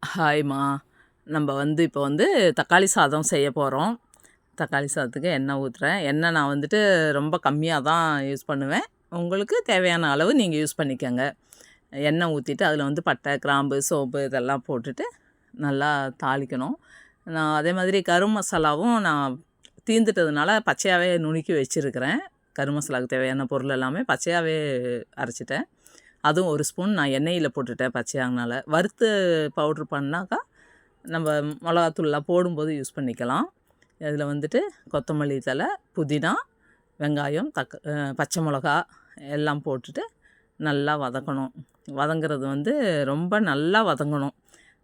ஹாய்மா. நம்ம இப்போ தக்காளி சாதம் செய்ய போகிறோம். தக்காளி சாதத்துக்கு எண்ணெய் ஊற்றுறேன். எண்ணெய் நான் ரொம்ப கம்மியாக தான் யூஸ் பண்ணுவேன். உங்களுக்கு தேவையான அளவு நீங்கள் யூஸ் பண்ணிக்கோங்க. எண்ணெய் ஊற்றிட்டு அதில் பட்டை, கிராம்பு, சோம்பு இதெல்லாம் போட்டுட்டு நல்லா தாளிக்கணும். நான் அதே மாதிரி கரும் மசாலாவும் நான் தீந்துட்டதுனால பச்சையாகவே நுணுக்கி வச்சுருக்கிறேன். கரும் மசாலாவுக்கு தேவையான பொருள் எல்லாமே பச்சையாகவே அரைச்சிட்டேன். அதுவும் ஒரு ஸ்பூன் நான் எண்ணெயில் போட்டுட்டேன் பச்சையாகனால. வறுத்து பவுட்ரு பண்ணாக்கா நம்ம மிளகாத்தூள்லாம் போடும்போது யூஸ் பண்ணிக்கலாம். இதில் கொத்தமல்லி தழை, புதினா, வெங்காயம், பச்சை மிளகா எல்லாம் போட்டுட்டு நல்லா வதக்கணும். வதங்கிறது ரொம்ப நல்லா வதங்கணும்.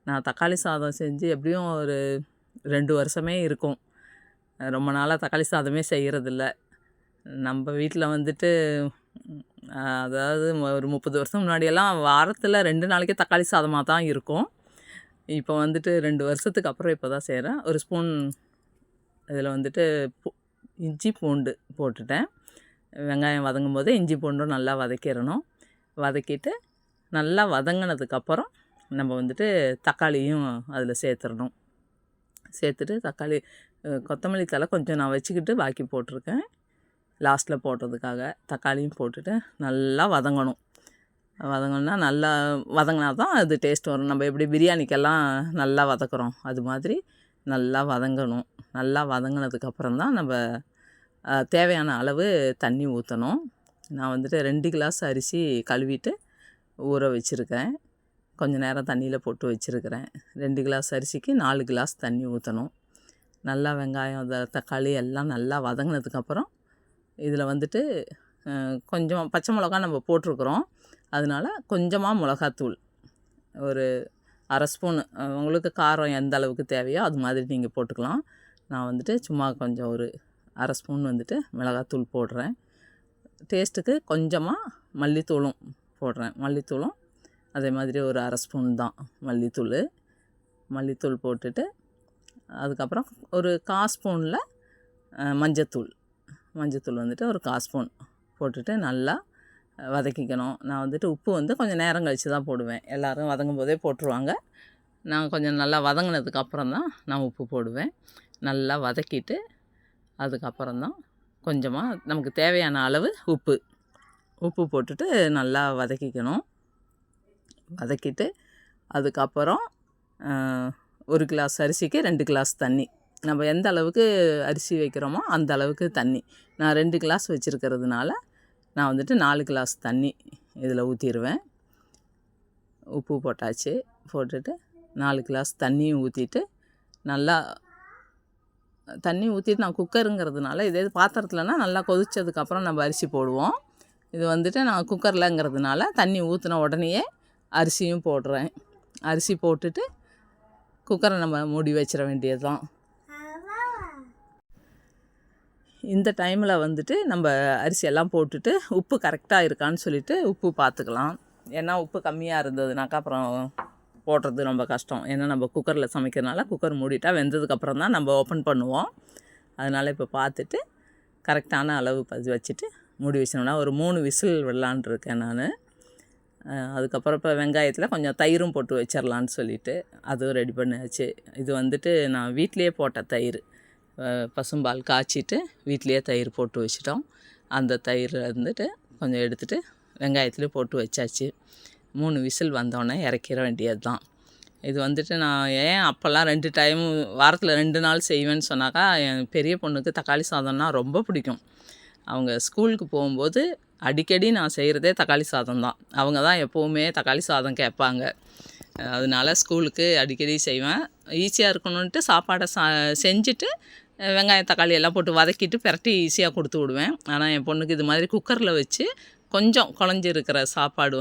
நான் தக்காளி சாதம் செஞ்சு எப்படியும் ஒரு 2 வருஷமே இருக்கும். ரொம்ப நாளாக தக்காளி சாதமே செய்கிறதில்ல. நம்ம வீட்டில் அதாவது ஒரு 30 வருஷம் முன்னாடியெல்லாம் வாரத்தில் 2 நாளைக்கே தக்காளி சாதமாக தான் இருக்கும். இப்போ 2 வருஷத்துக்கு அப்புறம் இப்போ தான் செய்கிறேன். ஒரு ஸ்பூன் இதில் இஞ்சி பூண்டு போட்டுட்டேன். வெங்காயம் வதங்கும் போது இஞ்சி பூண்டும் நல்லா வதக்கிடணும். வதக்கிட்டு நல்லா வதங்கினதுக்கப்புறம் நம்ம தக்காளியும் அதில் சேர்த்துடணும். சேர்த்துட்டு தக்காளி, கொத்தமல்லி தழை கொஞ்சம் நான் வச்சுக்கிட்டு பாக்கி போட்டிருக்கேன் லாஸ்ட்டில் போடுறதுக்காக. தக்காளியும் போட்டுட்டு நல்லா வதங்கணும். வதங்கணுன்னா நல்லா வதங்கினா தான் அது டேஸ்ட் வரும். நம்ம எப்படி பிரியாணிக்கெல்லாம் நல்லா வதக்குறோம் அது மாதிரி நல்லா வதங்கணும். நல்லா வதங்கினதுக்கப்புறம் தான் நம்ம தேவையான அளவு தண்ணி ஊற்றணும். நான் 2 கிளாஸ் அரிசி கழுவிட்டு ஊற வச்சுருக்கேன். கொஞ்சம் நேரம் தண்ணியில் போட்டு வச்சுருக்கிறேன். 2 கிளாஸ் அரிசிக்கு 4 கிளாஸ் தண்ணி ஊற்றணும். நல்லா வெங்காயம், தக்காளி எல்லாம் நல்லா வதங்கினதுக்கப்புறம் இதில் கொஞ்சம் பச்சை மிளகா நம்ம போட்டிருக்குறோம். அதனால் கொஞ்சமாக மிளகாத்தூள் ஒரு 1/2 ஸ்பூனு, உங்களுக்கு காரம் எந்த அளவுக்கு தேவையோ அது மாதிரி நீங்கள் போட்டுக்கலாம். நான் சும்மா கொஞ்சம் ஒரு 1/2 ஸ்பூன் மிளகாத்தூள் போடுறேன். டேஸ்ட்டுக்கு கொஞ்சமாக மல்லித்தூளும் போடுறேன். மல்லித்தூளும் அதே மாதிரி ஒரு 1/2 ஸ்பூன் தான் மல்லித்தூள் போட்டுட்டு அதுக்கப்புறம் ஒரு 1/4 ஸ்பூனில் மஞ்சத்தூள் ஒரு 1/4 ஸ்பூன் போட்டுட்டு நல்லா வதக்கிக்கணும். நான் உப்பு கொஞ்சம் நேரம் கழித்து தான் போடுவேன். எல்லோரும் வதங்கும் போதே போட்டுருவாங்க. நான் கொஞ்சம் நல்லா வதங்கினதுக்கப்புறம் தான் நான் உப்பு போடுவேன். நல்லா வதக்கிட்டு அதுக்கப்புறம் தான் கொஞ்சமாக நமக்கு தேவையான அளவு உப்பு போட்டுட்டு நல்லா வதக்கிக்கணும். வதக்கிட்டு அதுக்கப்புறம் 1 கிளாஸ் அரிசிக்கு 2 கிளாஸ் தண்ணி. நம்ம எந்த அளவுக்கு அரிசி வைக்கிறோமோ அந்த அளவுக்கு தண்ணி. நான் 2 கிளாஸ் வச்சுருக்கிறதுனால நான் 4 கிளாஸ் தண்ணி இதில் ஊற்றிடுவேன். உப்பு போட்டாச்சு. போட்டுட்டு 4 கிளாஸ் தண்ணியும் ஊற்றிட்டு நல்லா தண்ணி ஊற்றிட்டு, நான் குக்கருங்கிறதுனால இதே பாத்திரத்துலனா நல்லா கொதித்ததுக்கப்புறம் நம்ம அரிசி போடுவோம். இது நான் குக்கர்லங்கிறதுனால தண்ணி ஊற்றின உடனேயே அரிசியும் போடுறேன். அரிசி போட்டுட்டு குக்கரை நம்ம மூடி வச்சிட வேண்டியது தான். இந்த டைமில் நம்ம அரிசியெல்லாம் போட்டுட்டு உப்பு கரெக்டாக இருக்கான்னு சொல்லிவிட்டு உப்பு பார்த்துக்கலாம். ஏன்னா உப்பு கம்மியாக இருந்ததுனாக்கா அப்புறம் போடுறது ரொம்ப கஷ்டம். ஏன்னா நம்ம குக்கரில் சமைக்கிறதுனால குக்கர் மூடிட்டா வெந்ததுக்கப்புறம் தான் நம்ம ஓப்பன் பண்ணுவோம். அதனால் இப்போ பார்த்துட்டு கரெக்டான அளவு வச்சுட்டு மூடி வச்சோம்னா ஒரு 3 விசில் விடலான் இருக்கேன் நான். அதுக்கப்புறம் இப்போ வெங்காயத்தில் கொஞ்சம் தயிரும் போட்டு வச்சிடலான்னு சொல்லிவிட்டு அதுவும் ரெடி பண்ணியாச்சு. இது நான் வீட்டிலையே போட்ட தயிர், பசும்பால் காய்ச்சிட்டு வீட்டிலையே தயிர் போட்டு வச்சிட்டோம். அந்த தயிர் கொஞ்சம் எடுத்துகிட்டு வெங்காயத்துலேயும் போட்டு வச்சாச்சு. 3 விசில் வந்தோடனே இறக்கிற வேண்டியது தான். இது நான் ஏன் அப்போல்லாம் 2 டைம் வாரத்தில் 2 நாள் செய்வேன்னு சொன்னாக்கா, என் பெரிய பொண்ணுக்கு தக்காளி சாதம்னா ரொம்ப பிடிக்கும். அவங்க ஸ்கூலுக்கு போகும்போது அடிக்கடி நான் செய்கிறதே தக்காளி சாதம் தான். அவங்க தான் எப்போவுமே தக்காளி சாதம் கேட்பாங்க. அதனால ஸ்கூலுக்கு அடிக்கடி செய்வேன். ஈஸியாக இருக்கணுன்ட்டு சாப்பாடை செஞ்சுட்டு வெங்காயம் தக்காளி எல்லாம் போட்டு வதக்கிட்டு பிரட்டி ஈஸியாக கொடுத்து விடுவேன். ஆனால் என் பொண்ணுக்கு இது மாதிரி குக்கரில் வச்சு கொஞ்சம் குழஞ்சிருக்கிற சாப்பாடு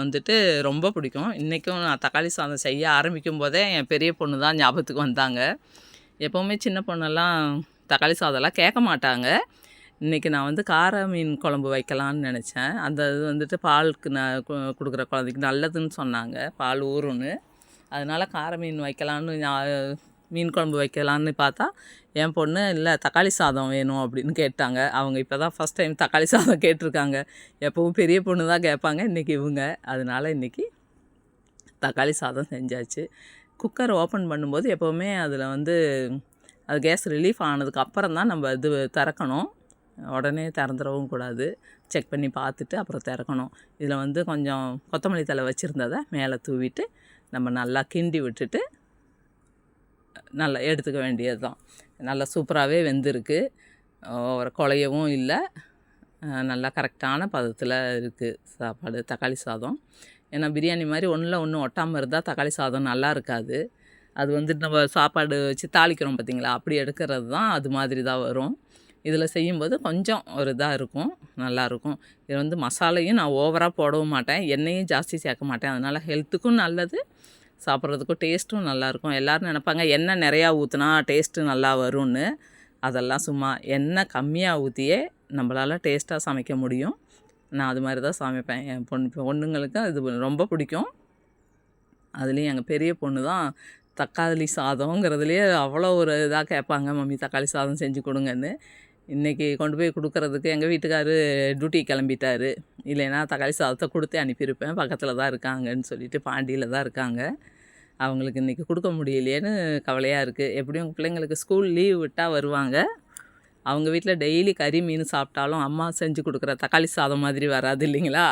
ரொம்ப பிடிக்கும். இன்றைக்கும் நான் தக்காளி சாதம் செய்ய ஆரம்பிக்கும் போதே என் பெரிய பொண்ணு தான் ஞாபகத்துக்கு வந்தாங்க. எப்போவுமே சின்ன பொண்ணெல்லாம் தக்காளி சாதம்லாம் கேட்க மாட்டாங்க. இன்றைக்கி நான் கார மீன் குழம்பு வைக்கலான்னு நினச்சேன். அந்த இது பாலுக்கு நான் கொடுக்குற குழந்தைக்கு நல்லதுன்னு சொன்னாங்க, பால் ஊறுன்னு. அதனால் கார மீன் வைக்கலான்னு மீன் குழம்பு வைக்கலான்னு பார்த்தா என் பொண்ணு இல்லை தக்காளி சாதம் வேணும் அப்படின்னு கேட்டாங்க. அவங்க இப்போ தான் ஃபஸ்ட் டைம் தக்காளி சாதம் கேட்டிருக்காங்க. எப்போவும் பெரிய பொண்ணு தான் கேட்பாங்க, இன்றைக்கி இவங்க. அதனால் இன்றைக்கி தக்காளி சாதம் செஞ்சாச்சு. குக்கர் ஓப்பன் பண்ணும்போது எப்போவுமே அதில் வந்து அது கேஸ் ரிலீஃப் ஆனதுக்கு அப்புறம் தான் நம்ம இது திறக்கணும். உடனே திறந்துடவும் கூடாது. செக் பண்ணி பார்த்துட்டு அப்புறம் திறக்கணும். இதில் வந்து கொஞ்சம் கொத்தமல்லி தழை வச்சுருந்ததை மேலே தூவிட்டு நம்ம நல்லா கிண்டி விட்டுட்டு நல்லா எடுத்துக்க வேண்டியது தான். நல்லா சூப்பராகவே வெந்திருக்கு. ஒரு குழையவும் இல்லை. நல்லா கரெக்டான பதத்தில் இருக்குது சாப்பாடு. தக்காளி சாதம் ஏன்னா பிரியாணி மாதிரி ஒன்றில் ஒன்று ஒட்டாமல் இருந்தால் தக்காளி சாதம் நல்லா இருக்காது. அது வந்து நம்ம சாப்பாடு வச்சு தாளிக்கிறோம் பார்த்திங்களா, அப்படி எடுக்கிறது தான் அது மாதிரி தான் வரும். இதில் செய்யும்போது கொஞ்சம் ஒரு இதாக இருக்கும், நல்லாயிருக்கும். இது வந்து மசாலையும் நான் ஓவராக போடவும் மாட்டேன், எண்ணெயும் ஜாஸ்தி சேர்க்க மாட்டேன். அதனால் ஹெல்த்துக்கும் நல்லது, சாப்பிட்றதுக்கும் டேஸ்ட்டும் நல்லாயிருக்கும். எல்லோரும் நினைப்பாங்க எண்ணெய் நிறையா ஊற்றினா டேஸ்ட்டு நல்லா வரும்னு. அதெல்லாம் சும்மா. எண்ணெய் கம்மியாக ஊற்றியே நம்மளால் டேஸ்ட்டாக சமைக்க முடியும். நான் அது மாதிரி தான் சமைப்பேன். என் பொண்ணுங்களுக்கு இது ரொம்ப பிடிக்கும். அதுலேயும் எங்கள் பெரிய பொண்ணு தான் தக்காளி சாதங்கிறதுலையே அவ்வளோ ஒரு இதாக கேட்பாங்க, மம்மி தக்காளி சாதம் செஞ்சு கொடுங்கன்னு. இன்றைக்கி கொண்டு போய் கொடுக்குறதுக்கு எங்கள் வீட்டுக்காரு டியூட்டிக்கு கிளம்பிட்டார். இல்லைன்னா தக்காளி சாதத்தை கொடுத்தே அனுப்பியிருப்பேன். பக்கத்தில் தான் இருக்காங்கன்னு சொல்லிட்டு, பாண்டியில் தான் இருக்காங்க. அவங்களுக்கு இன்றைக்கி கொடுக்க முடியலையேன்னு கவலையாக இருக்குது. எப்படியும் பிள்ளைங்களுக்கு ஸ்கூல் லீவ் விட்டால் வருவாங்க. அவங்க வீட்டில் டெய்லி கறி மீன் சாப்பிட்டாலும் அம்மா செஞ்சு கொடுக்குற தக்காளி சாதம் மாதிரி வராது இல்லைங்களா.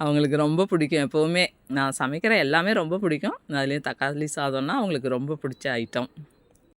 அவங்களுக்கு ரொம்ப பிடிக்கும். எப்போவுமே நான் சமைக்கிற எல்லாமே ரொம்ப பிடிக்கும். அதுலேயும் தக்காளி சாதம்னா அவங்களுக்கு ரொம்ப பிடிச்ச ஐட்டம்.